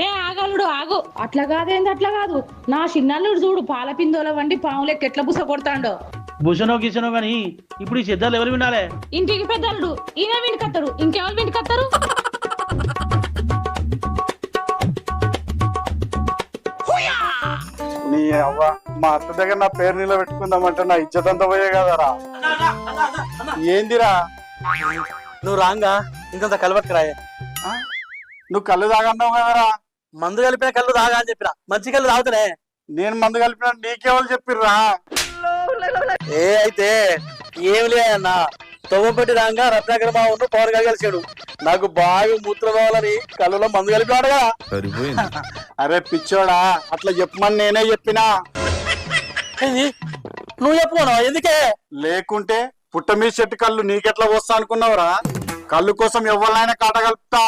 ఏ ఆగలుడు ఆగు, అట్లా కాదేంది, అట్లా కాదు. నా చిన్నల్లుడు చూడు పాల పిందోల వండి పాములెక్క ఎట్లా బుస కొడతాడో. భూషణో గిషనో గాని ఇప్పుడు ఈ సిద్ధాలు ఎవరు వినాలే? ఇంటికి పెద్దలుడు ఈయన వింటుకత్తాడు, ఇంకెవరు వింటుకత్తారు? నీ అవ్వ మా అత్త దగ్గర నా పేరు నిలబెట్టుకుందామంటే నా ఇజ్జత్ అంతా పోయే కదరా. ఏందిరా నువ్వు రాంగా ఇంకొంత కలవట్టుకురాయే. నువ్వు కళ్ళు తాగన్నావు కదరా. మందు కలిపిన కళ్ళు తాగా అని చెప్పిన, మంచి కళ్ళు తాగుతానే. నేను మందు కలిపిన నీకెవరు చెప్పిర్రా? ఏ అయితే ఏం లేదన్నా, తొవ్వపెట్టి రాంగా రత్నాకర బాబు పవన్ కలిసాడు. నాకు బాగా మూత్రం కావాలని కళ్ళులో మందు కలిపినాడు కదా. అరే పిచ్చోడా, అట్లా చెప్పమని నేనే చెప్పినా. నువ్వు చెప్పుకోనావా? ఎందుకే? లేకుంటే పుట్ట మీ చెట్టు కళ్ళు నీకెట్లా వస్తా అనుకున్నావురా? కళ్ళు కోసం ఎవరినైనా కాటగలుపుతా.